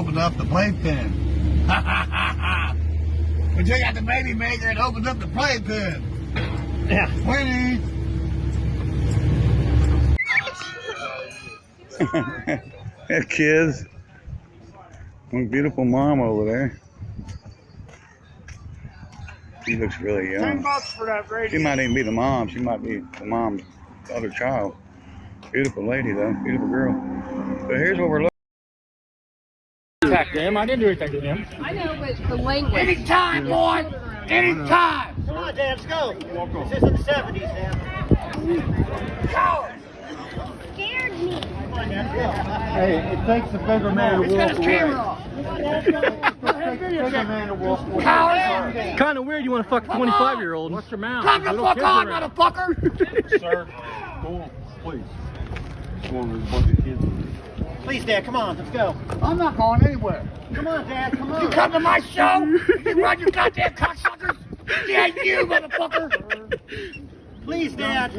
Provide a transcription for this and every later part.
opened up the playpen. We took out the baby maker and opened up the playpen. Yeah. Winnie. That kids. One beautiful mom over there. She looks really young. $10 for that radio. She might even be the mom. She might be the mom's other child. Beautiful lady though. Beautiful girl. So here's what we're looking. Attack them. I didn't do anything to him. I know, but the language. Anytime, boy. Anytime. Come on, Dad, let's go. This is in the 70s, Dad. Coward. Scared me. Come on, Dad, let's go. Hey, it takes a bigger man to He's got walk his away. camera off. Bigger man to walk away. Coward. Kind of weird you want to fuck a 25-year-old. What's your mouth? Come the fuck on, motherfucker. Sir, go on, please. Go on, there's a bunch of kids. Please, Dad, come on, let's go. I'm not going anywhere. Come on, Dad, come on. You come to my show, you run your goddamn cocksuckers. Yeah, you motherfucker. Please, Dad.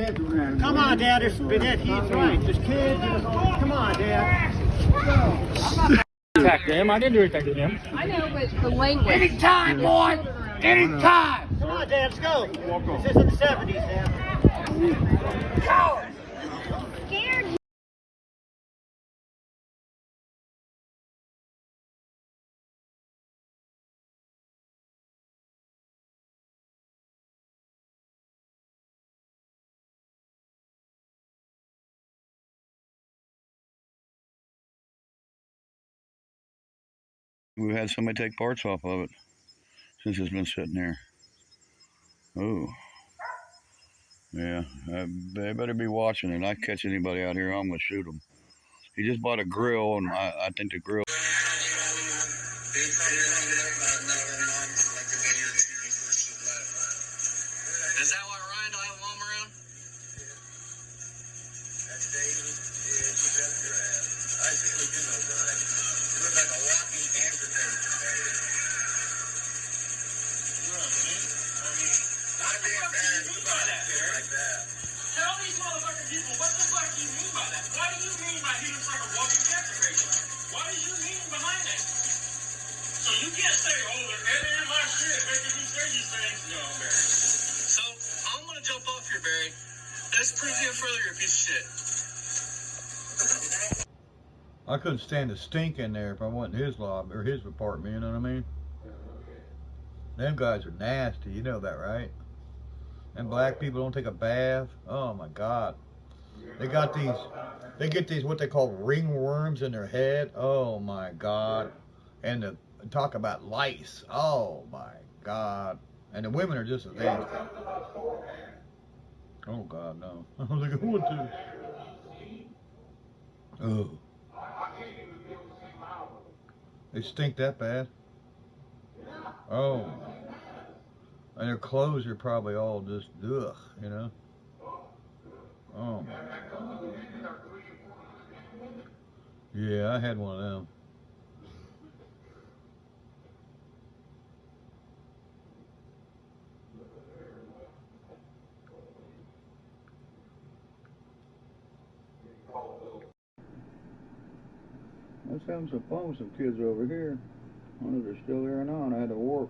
Come on, Dad. He's right. There's kids. Come on, Dad. Attack them. I didn't do anything to him. I know, but the language. Anytime, boy. Anytime. Come on, Dad, let's go. This is in the 70s, Dad. Coward. Scared me. We've had somebody take parts off of it since it's been sitting there. Oh. Yeah, they better be watching it. I catch anybody out here, I'm going to shoot them. He just bought a grill, and I think the grill... Is that why Ryan don't have a mom around? That's David. Yeah, you got your ass. I see what you know, Brian. You look like a walking cancer patient, baby. You know what I mean? I'd be embarrassed about it like that. Tell these motherfucking people, what the fuck do you mean by that? What do you mean by he looks like a walking cancer patient? What is your meaning behind that? So you can't say, oh, they're editing my shit, making me say these things. No, Barry. So I'm gonna jump off here, Barry. Let's prove you further, you're a piece of shit. I couldn't stand the stink in there if I went in his lobby or his apartment, you know what I mean? Them guys are nasty, you know that, right? And black people don't take a bath. Oh my God. They got these, they get these what they call ringworms in their head. Oh my God. And the, talk about lice. Oh my God. And the women are just as nasty. Oh God, no. I was like, I want to. Oh. They stink that bad? Oh. And their clothes are probably all just, ugh, you know? Oh my God. Yeah, I had one of them. I was having some fun with some kids over here. I wonder if they're still there or not. I had to work.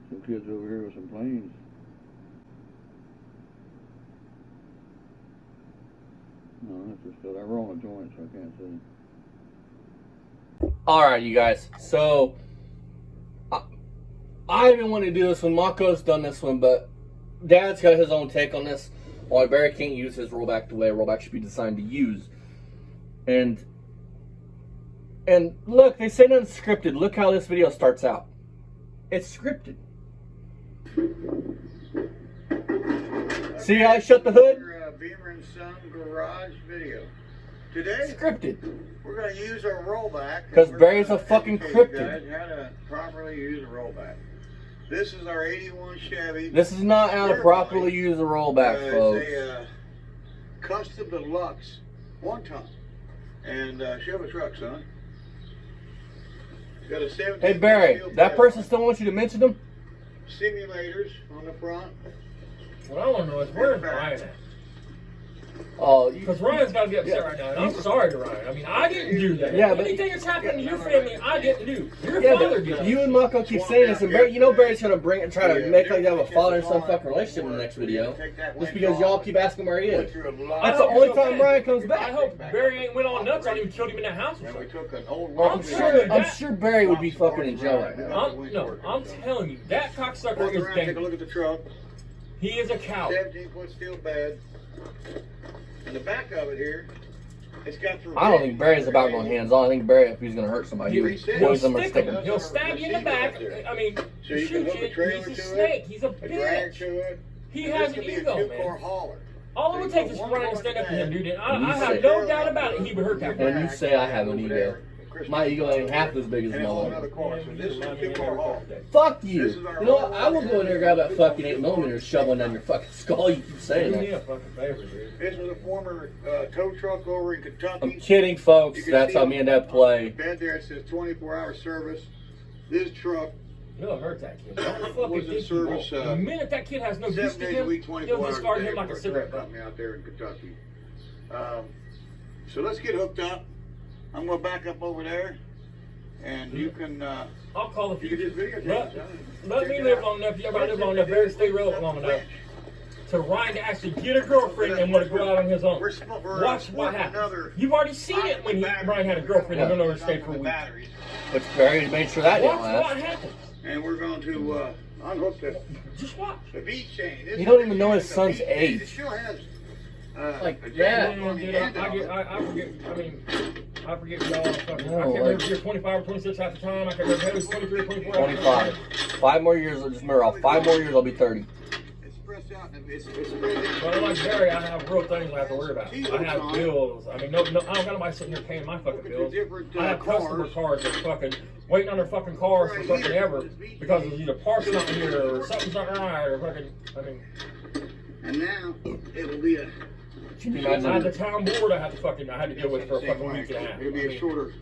Some kids over here with some planes. No, if they're still there. We're on a joint, so I can't see. Alright, you guys. So, I've been wanting to do this one. Mako's done this one, but Dad's got his own take on this. Why Barry can't use his rollback the way a rollback should be designed to use. And look, they say nothing scripted. Look how this video starts out. It's scripted. See how I shut the hood? Beamer and Son garage video. Today, Scripted. we're going to use our rollback. 'Cause We're Barry's gonna a fucking educate you cryptid. guys how to properly use a rollback. This is our 81 Chevy. This is not how to properly use a rollback, folks. It's a custom deluxe, 1 ton. And Chevy truck, son. Got a 17 Hey Barry, steel that tail. person still wants you to mention them? Simulators on the front. What I want to know is where's Ryan at? Oh, Because Ryan's got to be upset right now, and I'm sorry to Ryan. I mean, I didn't do that. Yeah, but- anything that's happened to your family, I didn't do. Your yeah, father but did. you and Mako keep saying this, and Barry, you know Barry's trying to try to make like you have a father and son fucking relationship in the next video, just because y'all keep asking where he is. That's the only time Ryan comes I back. hope Barry ain't went all nuts on him and killed him in that house or something. took an old I'm sure Barry would be fucking in jail right now. I'm telling you, that cocksucker Walk is around, take a dangerous. look at the truck. He is a coward. 17-foot steel bed. And the back of it here, it's got the. I don't think Barry's about going hands on. I think Barry, if he's gonna hurt somebody, he would He'll poison them or stick stick him. them. He'll stab you in the back. I mean, So you can shoot hook a you. trailer He's a to snake. it, He's a a drag bitch. to it. He and has this an could be a ego, two-car man. hauler. All it would take is for Ryan to stand up to him, dude. And I And you have say- no doubt about it. He would hurt that And man. you say I have an ego. My ego ain't half as big as And my it's own. another car. So this is a two-car haul. Fuck you. You know what? I will go in there and grab that fucking 8mm shoveling down your fucking skull. You keep saying Do me that. a fucking favor, dude. This was a former tow truck over in Kentucky. I'm kidding, folks. You can That's see how me and Dad play. Bed there, it says 24-hour service. This truck, You'll hurt that kid. Don't fucking Was in think you won't. service, The minute that kid has no use 7 to days a week, him, 24 he'll hours discard a day him like for a a cigarette truck butt. company out there in Kentucky. So let's get hooked up. I'm gonna back up over there, and you can I'll call the you can future. just videotape Let, it. let me live long enough. Everybody live long enough. Barry stay relevant long enough. To Ryan to actually get a girlfriend and want to go out on his own. We're Watch what happens. another. You've already seen it when Ryan had a girlfriend and went over to stay for a week. Batteries. Which Barry made sure that didn't Watch what last. happens. And we're going to unhook Just watch. the V chain. You don't even know his son's age. It still has Like a that. jack on the Dude, end I of it. forget. I mean, I forget y'all. Fucking, No, I can't remember like- if you're 25 or 26 at the time. I can't remember if it was 23 or 24. 25. 5 more years. Just remember, 5 more years, I'll be 30. It's spread out. It's spread out. But like Barry, I have real things I have to worry about. I have bills. I mean, no, I don't got nobody sitting here paying my fucking bills. I have customer cars that fucking waiting on their fucking cars for fucking ever because there's either parts not here or something's not right or fucking. I mean, And now it will be a. Can you I had the imagine? town board I had to deal with for a fucking week and a half. It'll be I a mean, shorter.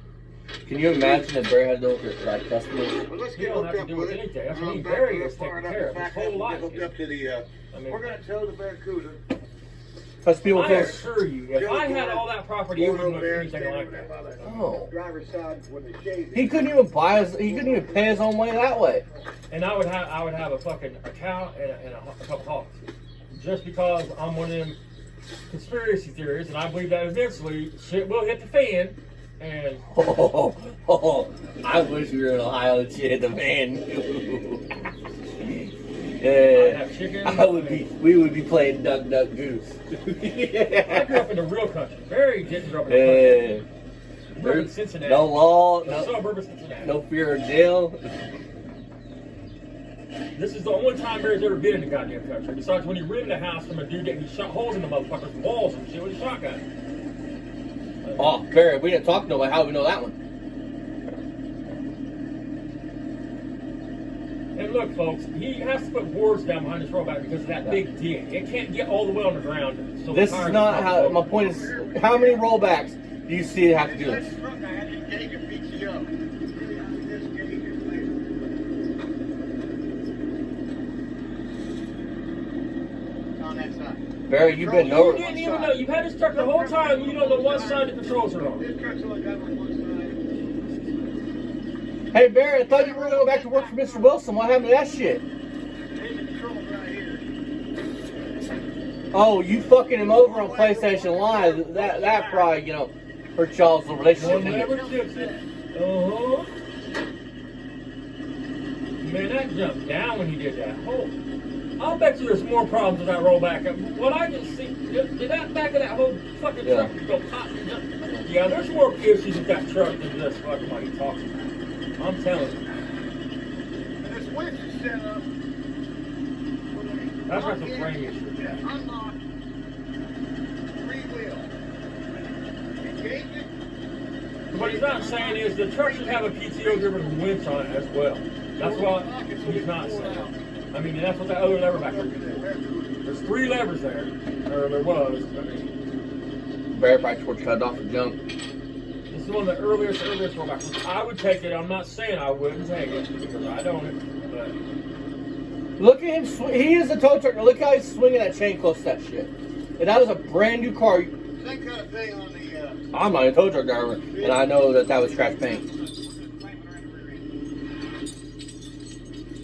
Can you imagine if Barry had to deal with like customers? But let's You get don't hooked have to up do with with it. anything. That's what I mean. Back Barry up, is taking far enough care of back his whole up, life. Get hooked up to the. I mean- We're going to tow the Barracuda. Because people I think, assure you, if I had all that property, it Going wouldn't over look there, anything standing like there that. by the oh, driver's side with the shades. he couldn't even buy his, he couldn't even pay his own way that way. And I would have a fucking a cow and a couple hogs, just because I'm one of them conspiracy theories, and I believe that eventually shit will hit the fan. And I wish we were in Ohio and shit hit the van. I'd have chickens. We would be playing Duck Duck Goose. I grew up in the real country. Barry didn't grow up in the country. Yeah. He grew up in There's Cincinnati. no law, The no, suburb of Cincinnati. no fear of jail. This is the only time Barry's ever been in the goddamn country. Besides when he rented a house from a dude that he shot holes in the motherfucker's walls and shit with a shotgun. Oh, Barry, we didn't talk to nobody. How do we know that one? And look, folks, he has to put boards down behind his rollback because of that big dig. It can't get all the way on the ground. So This the is tires not don't how. go. My point is, how many rollbacks do you see have to do this? This truck I had to take a PTO. This gauge is later. On that side. Barry, you've been You over. didn't even know. You've had this truck the whole time. You don't know what side the controls are on. This truck's only got on one side. Hey, Barry, I thought you were going to go back to work for Mr. Wilson. What happened to that shit? There's the controls right here. Oh, you fucking him over on PlayStation Live. That probably, hurt y'all's relationship. Don't didn't ever it? tips it. Uh-huh. Man, that jumped down when he did that. Oh, I'll bet you there's more problems with that rollback. What I can see, did that back of that whole fucking Yeah. truck go pop and jump? Yeah, there's more issues with that truck than just fucking what he talks about. I'm telling you. And this winch is set up. That's got some frame issues. Unlock. Free wheel. Engage it. What he's not saying is the truck should have a PTO driven winch on it as well. That's what he's not saying. I mean, that's what that other lever back there is. There's 3 levers there. Or there was. I mean, Barry probably towards cut off the junk. this is one of the earliest rollbacks. I would take it. I'm not saying I wouldn't take it because I don't. But Look at him. He is a tow truck. Look how he's swinging that chain close to that shit. If that was a brand new car, Same kind of thing on the, I'm not a tow truck driver, and I know that was scratch paint.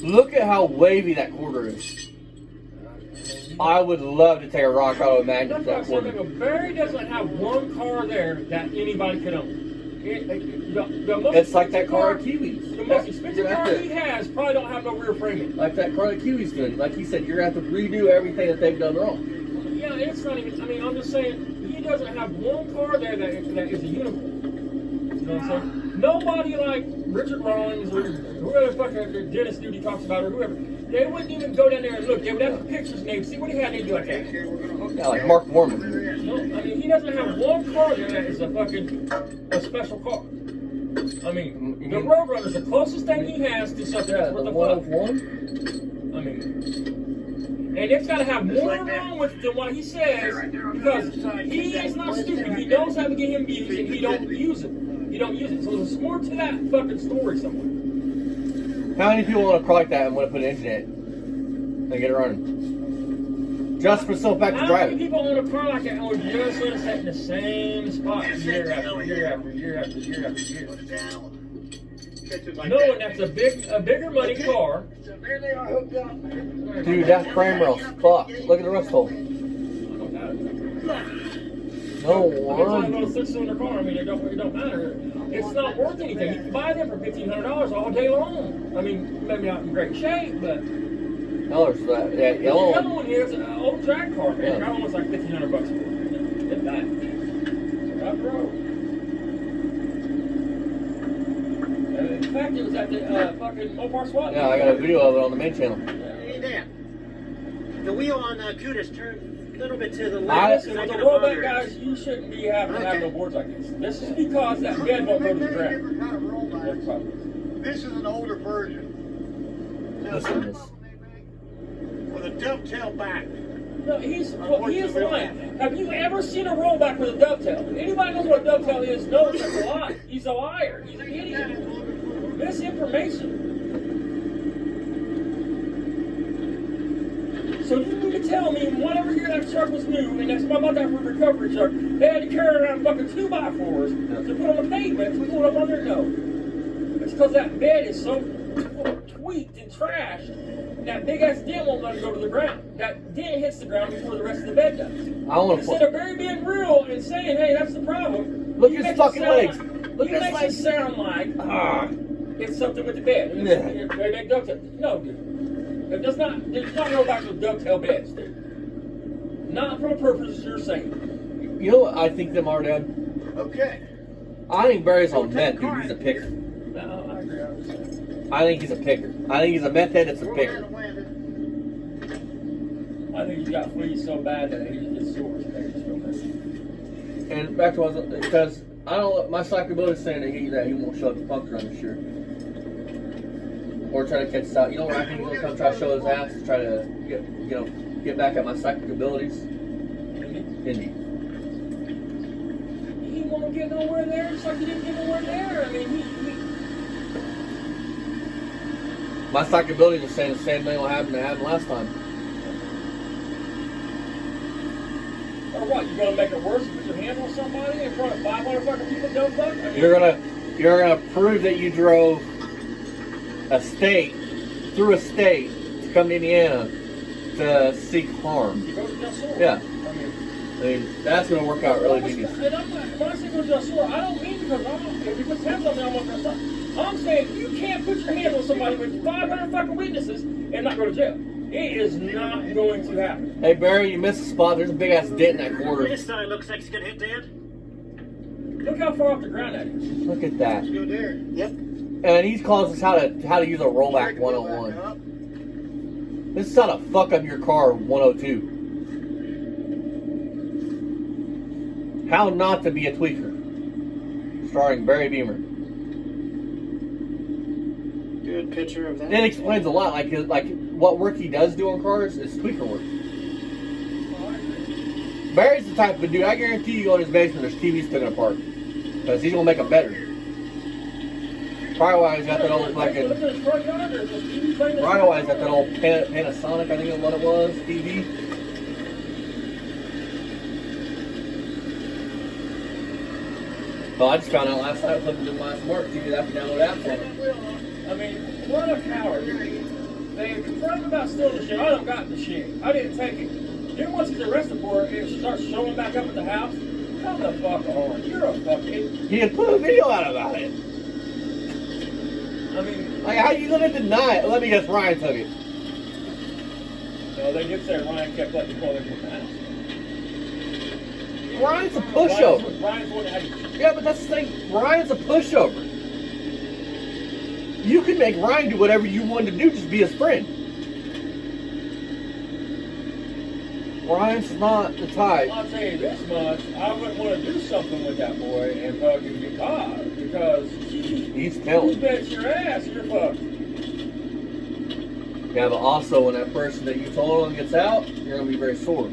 Look at how wavy that quarter is. I would love to take a rock out of a magnet to that quarter. Barry doesn't have one car there that anybody could own. It's like that car at Kiwis. The most expensive car he has probably don't have no rear framing. Like that car that Kiwis doing. Like he said, you're going to have to redo everything that they've done wrong. Yeah, it's not even, I mean, I'm just saying, he doesn't have one car there that is a unicorn. You know what I'm saying? Nobody like Richard Rawlings or whoever the fucking Dennis dude he talks about or whoever, they wouldn't even go down there and look. They would have the pictures named, see what he had, they'd be like that. Yeah, like Mark Mormon. No, I mean, he doesn't have one car there that is a special car. I mean, the Roadrunner's the closest thing he has to something that's worth The a fuck. 101? I mean, and it's got to have more wrong with it than what he says, because he is not stupid. He knows how to get him views, and he don't use it. He don't use it. So there's more to that fucking story somewhere. How many people want a car like that and want to put an engine in it and get it running? Just for self back to How drive many it. people own a car like that and would just let it sit in the same spot year after year after year after year after year? Knowing that's a bigger money car. Dude, that frame rail's fucked. Look at the rust hole. No It's one. not a six-cylinder car. I mean, it don't matter. It's not worth anything. You can buy them for $1,500 all day long. I mean, maybe not in great shape, but No, there's that yellow the other one. one here is an old drag car. Yeah. That one was like $1,500 for it. If that. So up the road. In fact, it was at the fucking Mopar SWAT. Yeah, I got a video of it on the main channel. Hey, Dan. The wheel on Kuda's turned a little bit to the I- left. Listen, with the rollback guys, you shouldn't be having no boards like this. This is because that bed won't go to the ground. kind of rollback. That's the problem. This is an older version. Listen to this. With a dovetail back. No, he is lying. Have you ever seen a rollback with a dovetail? Anybody knows what a dovetail is knows that's a lie. He's a liar. He's an idiot. Misinformation. So you need to tell me whenever year that truck was new, and that's about that recovery truck, they had to carry around fucking 2x4s to put on the pavement to pull it up on their nose. It's because that bed is so tweaked and trashed. That big ass dent won't let it go to the ground. That dent hits the ground before the rest of the bed does. I want to Instead of very being real and saying, hey, that's the problem. Look you at his make it fucking sound legs. Like, Look you at his make it legs. sound like it's something with the bed. Yeah. They make dovetail. No, dude. It does not. There's not no back with dovetail beds, dude. Not for the purposes you're saying. You know what I think them are, Dad? Okay. I think Barry's on meth, dude. He's a picker. No, I agree. I think he's a picker. I think he's a meth head that's a picker. I think he got fleas so bad that he just sore. And back to what because I don't. My psychobility is saying that he won't show up to punk run this year, or try to catch us out. You know what I think he's gonna come try to show his ass to try to get back at my psychic abilities. Indy. He won't get nowhere there, just like he didn't get nowhere there. I mean, My psychic abilities are saying the same thing will happen that happened last time. or what? You gonna make it worse and put your hand on somebody in front of 500 fucking people? Dumb fuck. I mean, You're gonna prove that you drove through a state to come to Indiana to seek harm. you go to Del Sur. Yeah. I I mean, that's gonna work out really genius. And I'm not, when I say go to Del Sur, I don't mean because if you put hands on me, I'm not gonna stop. I'm saying you can't put your hand on somebody with 500 fucking witnesses and not go to jail. It is not going to happen. Hey Barry, you missed a spot. There's a big ass dent in that quarter. This side looks like it's gonna hit Dan. Look how far off the ground that is. Look at that. Let's go there. Yep. And he's calling us how to use a rollback 101. This is how to fuck up your car 102. How not to be a tweaker. Starring Barry Beamer. Good picture of that. It explains a lot. Like what work he does do on cars is tweaker work. Barry's the type of dude, I guarantee you go in his basement, there's TVs taken apart. Because he's going to make them better. Probably why he's got that old fucking... Probably why he's got that old Panasonic, I think is what it was, TV. Well, I just found out last night flipping through my smart TV that I can download apps on it. I mean, what a coward. They confront him about stealing the shit. I don't got the shit. I didn't take it. Then once he's arrested for it, it starts showing back up at the house. Come the fuck on. You're a fucking... He had put a video out about it. I mean... Like, how you gonna deny it? Let me guess, Ryan took it. No, they did say Ryan kept letting me call them from the house. Ryan's a pushover. Ryan's the one that had... Yeah, but that's the thing. Ryan's a pushover. You can make Ryan do whatever you want to do, just be his friend. Ryan's not the type. I'll tell you this much, I wouldn't want to do something with that boy and fucking get caught, because He's telling. you bet your ass you're fucked. Yeah, but also when that person that you told on gets out, you're gonna be very sore.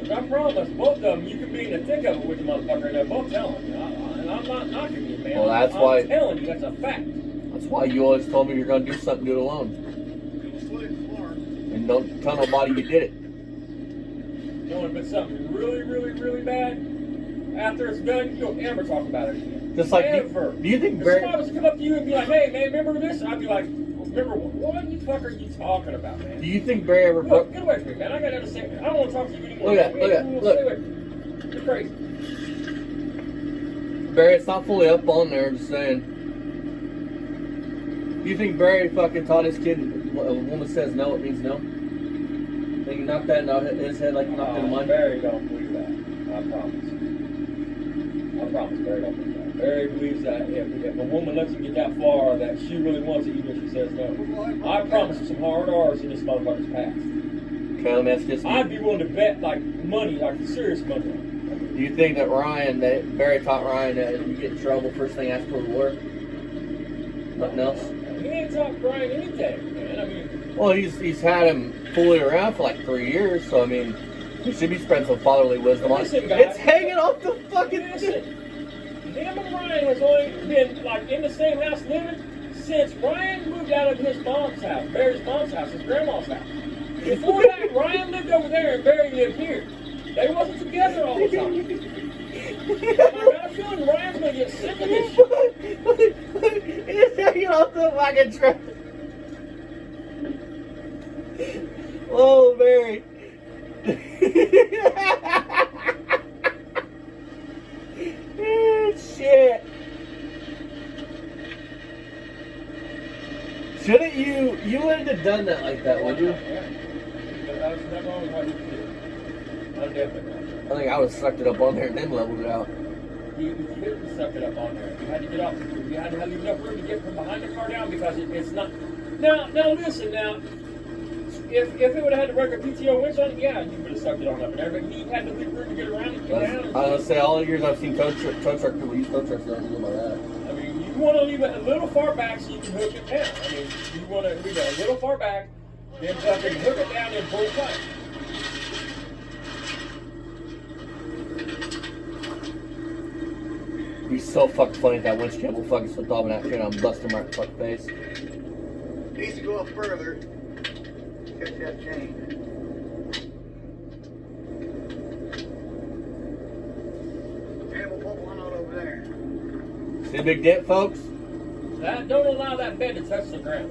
I promise, both of them, you can be in the thick of it with the motherfucker, and they're both telling you. And I'm not knocking you, man. Well, that's why. I'm telling you, that's a fact. That's why you always told me you're gonna do something, do it alone. And don't tell nobody you did it. You know, if it's something really, really, really bad, after it's done, you don't ever talk about it again. Just like, ever. do you think If Barry... somebody was to come up to you and be like, hey, man, remember this? I'd be like, remember what the fuck are you talking about, man? Do you think Barry ever Look, broke... get away from me, man. I got nothing to say. I don't want to talk to you anymore. Look at, Man, look. stay away from me. You're crazy. Barry, it's not fully up on there, I'm just saying. Do you think Barry fucking taught his kid, a woman says no, it means no? Think he knocked that out his head like he knocked it in mine? Barry don't believe that. I promise. I promise Barry don't believe that. Barry believes that if a woman lets him get that far, that she really wants it, even if she says no. I promise you some hard R's in this motherfucker's past. Okay, let me ask this. I'd be willing to bet like money, like serious money. Do you think that Barry taught Ryan that if you get in trouble, first thing ask for a lawyer? Nothing else? He ain't taught Brian anything, man. I mean... Well, he's had him fooling around for like 3 years, so I mean, he should be spreading some fatherly wisdom on it. Listen, guys, it's hanging off the fucking... Listen, him and Ryan has only been like in the same house living since Ryan moved out of his mom's house, Barry's mom's house, his grandma's house. Before that, Ryan lived over there and Barry lived here. They wasn't together all the time. I got a feeling Ryan's gonna get sick of this shit. It's hanging off the fucking truck. Oh, Barry. Shit. Shouldn't you wouldn't have done that like that, would you? That's not wrong with what you did. I'm definitely not. I think I would have sucked it up on there and then leveled it out. You couldn't suck it up on there. You had to get off. You had to have enough room to get from behind the car down because it's not. Now listen. Now, if it would have had the regular PTO winch on it, yeah, you would have sucked it on up in there. But you had to leave room to get around and get down. I was gonna say all the years I've seen tow truck people use tow trucks don't do like that. I mean, you want to leave it a little far back so you can hook it down. I mean, you want to leave it a little far back, then fucking hook it down and pull it tight. He's so fucking funny that winch cable fucking slipped off in that train. I'm busting him right in the fucking face. Needs to go up further. Catch that chain. And we'll put one out over there. See the big dent, folks? That don't allow that bed to touch the ground.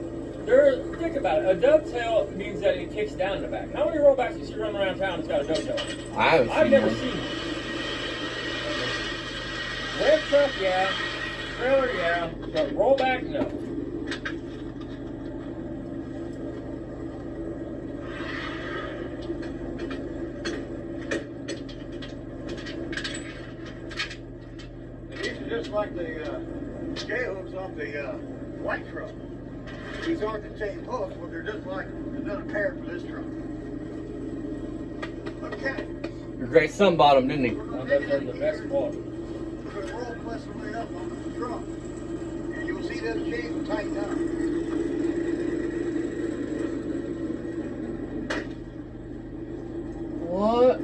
Think about it. A dovetail means that it kicks down in the back. How many rollbacks do you see running around town that's got a dovetail on it? I've never one. seen it. Red truck, yeah. Trailer, yeah. But rollback, no. These are just like the J-hooks off the white truck. These aren't the same hooks, but they're just like another pair for this truck. Okay. Your great son bought him, didn't he? I bet they're the best quality. We're going to roll plus the way up on the truck. And you'll see that chain will tighten up. What?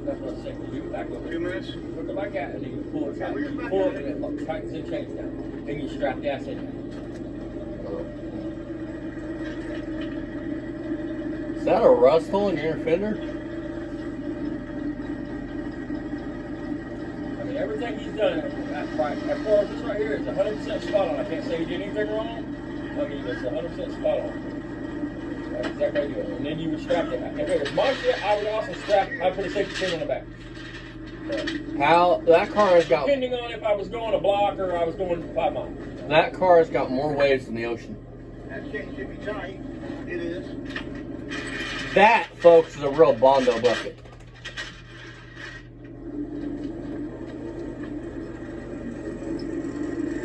That's what I'm saying. You back up. 2 minutes. Look like that, and then you pull it tight. You pull it, and it tightens and changes down. Then you strap the ass in. that a rust hole in your fender? I mean, everything he's done, as far as this right here, is 100% spot on. I can't say he did anything wrong. I mean, it's 100% spot on. That's exactly how you do it. And then you would strap it. If it was my shit, I would also I'd put a safety pin on the back. How that car has got, Depending on if I was going a block or I was going 5 miles. that car has got more waves than the ocean. That chain should be tight. It is. That, folks, is a real Bondo bucket.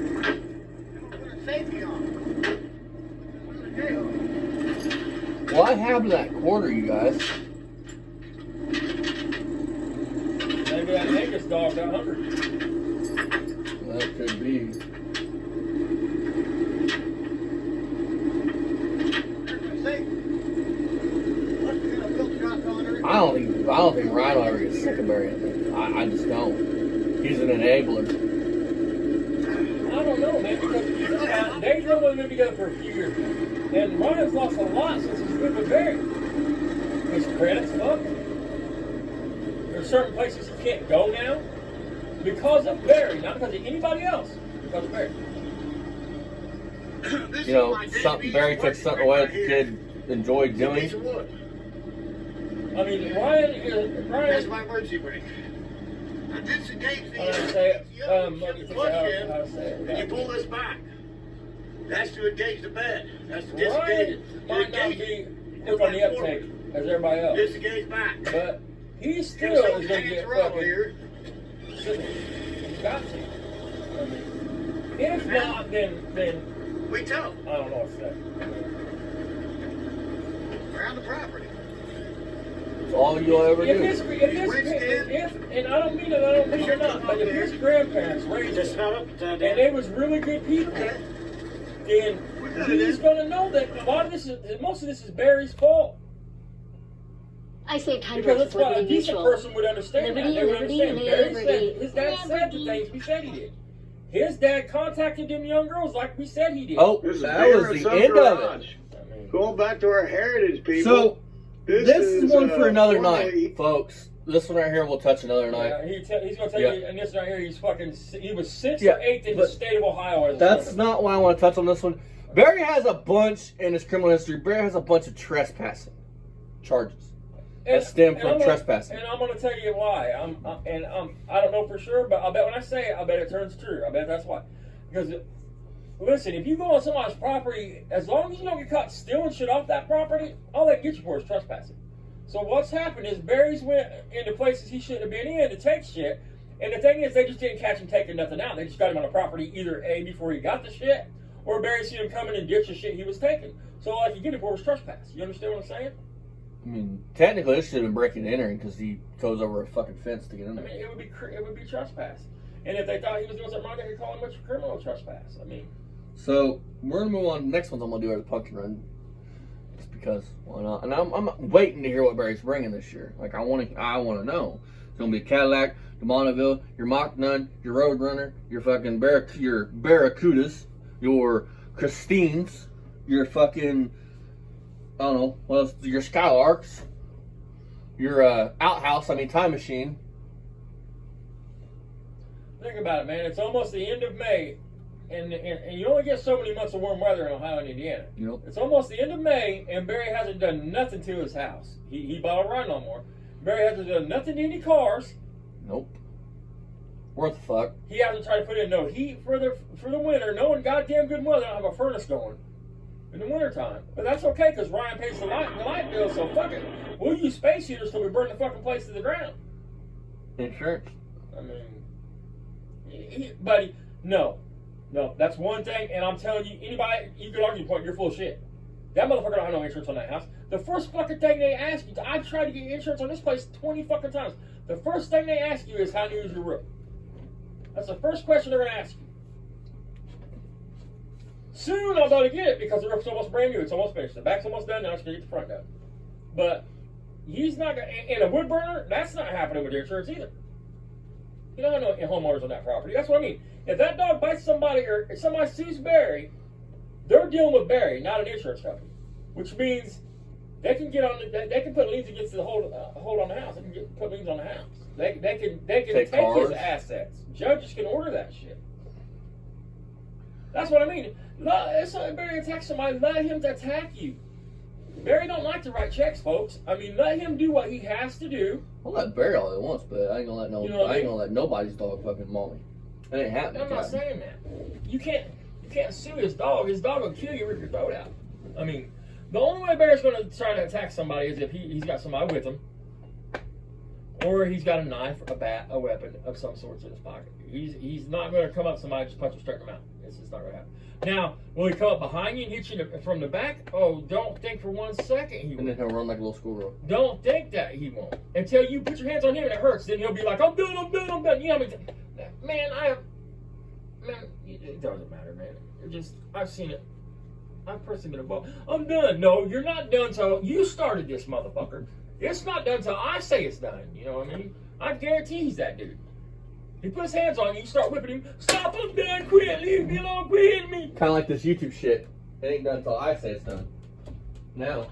Put a safety on. What's the deal? What happened to that quarter, you guys? Maybe that Angus dog got hungry. That could be. There's my safety. Must have been a milk shot on her. I don't think Rhino ever gets sick of Barry. I just don't. He's an enabler. I don't know, man, because Dave's only been together for a few years. And Ryan's lost a lot since he's been with Barry. His credit's fucked. There's certain places he can't go now because of Barry, not because of anybody else. Because of Barry. You know, Barry took something away that the kid enjoyed doing. Piece of wood. I mean, Ryan That's my emergency brake. Now disengage the how do I say it? clutch in, How to say it? and you pull this back. That's to engage the bed. That's to disengage Ryan it. might not be quick on the uptake as everybody else, Disengage back. but he still If is something going to hangs get around fucking here, signals. He's got to. I mean, if not, then we tow. I don't know what to say. Around the property. It's all you'll ever If do. and I don't mean it or not, but if his grandparents raised him and they was really good people, then he's going to know that most of this is Barry's fault. I saved Because hundreds that's with why a Liberty decent Mutual. person would understand that. Liberty, They would Liberty, understand. Barry Liberty. said, his dad said the things we said he did. His dad contacted them young girls like we said he did. Oh, This is that beer was and the some end of it. garage. I mean, Going back to our heritage, people. So, this is one for another formerly- night, folks. This one right here we'll touch another night. yeah, he's going to tell Yeah. you, and this right here, he was 6th Yeah, or 8th in the but state of Ohio. As a That's son. not why I want to touch on this one. Barry has a bunch in his criminal history. Barry has a bunch of trespassing charges that stem from trespassing. And I'm going to tell you why. I don't know for sure, but I bet when I say it, I bet it turns true. I bet that's why. Because, listen, if you go on somebody's property, as long as you don't get caught stealing shit off that property, all they can get you for is trespassing. So what's happened is Barry's went into places he shouldn't have been in to take shit. And the thing is, they just didn't catch him taking nothing out. They just got him on the property either A, before he got the shit, or Barry seen him coming and ditch the shit he was taking. So all he could get it for was trespass. You understand what I'm saying? I mean, technically, this should have been breaking and entering because he goes over a fucking fence to get in I there. mean, it would be trespass. And if they thought he was doing something wrong, they could call him a criminal trespass. I mean, So we're gonna move on. The next ones I'm gonna do are the pumpkin run, just because why not? And I'm waiting to hear what Barry's bringing this year. Like I want to know. It's gonna be a Cadillac, the Bonneville, your Mach None, your Roadrunner, your fucking your Barracudas, your Christines, your fucking I don't know what else, your Skylarks, your Outhouse. I mean Time Machine. think about it, man. It's almost the end of May, and you only get so many months of warm weather in Ohio and Indiana. Yep. It's almost the end of May, and Barry hasn't done nothing to his house. He bought a ride lawnmower. Barry hasn't done nothing to any cars. Nope. Worth the fuck. He hasn't tried to put in no heat for the winter, knowing goddamn good weather. I don't have a furnace going in the wintertime. But that's okay, because Ryan pays the light bill, so fuck it. We'll use space heaters till we burn the fucking place to the ground. Insurance. I mean, buddy, no, that's one thing, and I'm telling you, anybody, you could argue the point, you're full of shit. That motherfucker don't have no insurance on that house. The first fucking thing they ask you, I tried to get insurance on this place 20 fucking times. The first thing they ask you is how new is your roof? That's the first question they're gonna ask you. Soon I'm about to get it because the roof's almost brand new. It's almost finished. The back's almost done. Now I'm just gonna get the front done. But he's not gonna. And a wood burner, that's not happening with your insurance either. You don't have no homeowners on that property. That's what I mean. If that dog bites somebody or if somebody sues Barry, they're dealing with Barry, not an insurance company. Which means They can get on. They can put liens against the hold on the house. They can put liens on the house. They can take his assets. Judges can order that shit. That's what I mean. It's not Barry attacks somebody. Let him attack you. Barry don't like to write checks, folks. I mean, let him do what he has to do. I'll let Barry all he wants, but I ain't gonna let no. You know I ain't gonna let nobody's dog fucking maul me. That ain't happening. I'm not saying that. You can't sue his dog. His dog will kill you, rip your throat out. I mean, the only way Barry's going to try to attack somebody is if he's got somebody with him, or he's got a knife, a bat, a weapon of some sort in his pocket. He's not going to come up to somebody and just punch him straight in the mouth. It's just not going to happen. Now, will he come up behind you and hit you from the back? Oh, don't think for 1 second he will. And then he'll run like a little schoolgirl. Don't think that he won't. Until you put your hands on him and it hurts, then he'll be like, I'm done. You know what I mean? Man, it doesn't matter, man. I've seen it. I've personally been involved. I'm done. No, you're not done till you started this, motherfucker. It's not done till I say it's done. You know what I mean? I guarantee he's that dude. He puts his hands on you, you start whipping him. Stop, I'm done, quit, leave me alone, quit hitting me. Kind of like this YouTube shit. It ain't done until I say it's done. Now.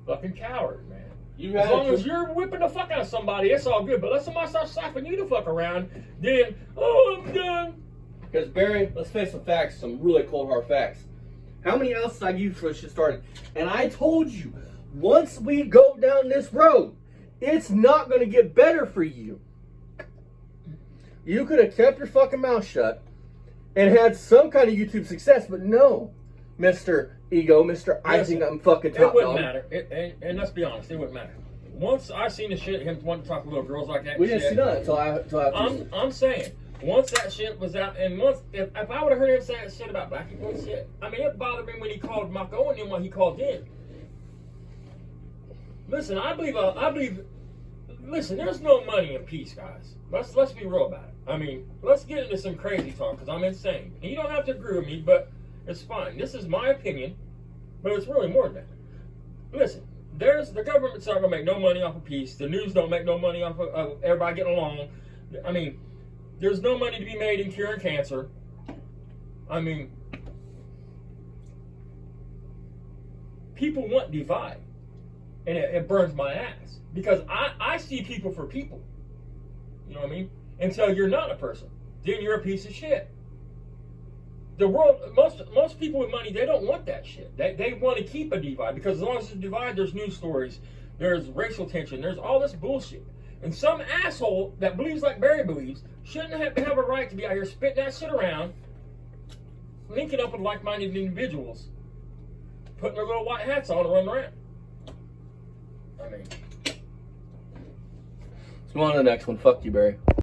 Fucking coward, man. As long as you're whipping the fuck out of somebody, it's all good. But let somebody start slapping you the fuck around, then, oh, I'm done. Because, Barry, let's face some facts, some really cold hard facts. How many outside youth for this shit started? And I told you, once we go down this road, it's not going to get better for you. You could have kept your fucking mouth shut and had some kind of YouTube success, but no, Mr. Ego, Mr. I think I'm fucking top dog. It wouldn't matter. And let's be honest, it wouldn't matter. Once I seen the shit, him wanting to talk to little girls like that. We didn't see none until I'm saying, once that shit was out, and once if I would have heard him say that shit about black people and shit, I mean, it bothered me when he called Mako and then when he called in. Listen, I believe. Listen, there's no money in peace, guys. Let's be real about it. I mean, let's get into some crazy talk because I'm insane. And you don't have to agree with me, but it's fine. This is my opinion, but it's really more than that. Listen, the government's not gonna make no money off of peace. The news don't make no money off of everybody getting along. I mean, there's no money to be made in curing cancer. I mean, people want divide, and it burns my ass because I see people for people. You know what I mean? Until you're not a person, then you're a piece of shit. The world, most people with money, they don't want that shit. They want to keep a divide because as long as there's a divide, there's news stories, there's racial tension, there's all this bullshit. And some asshole that believes like Barry believes shouldn't have a right to be out here spitting that shit around, linking up with like-minded individuals, putting their little white hats on and running around. I mean, let's go on to the next one. Fuck you, Barry.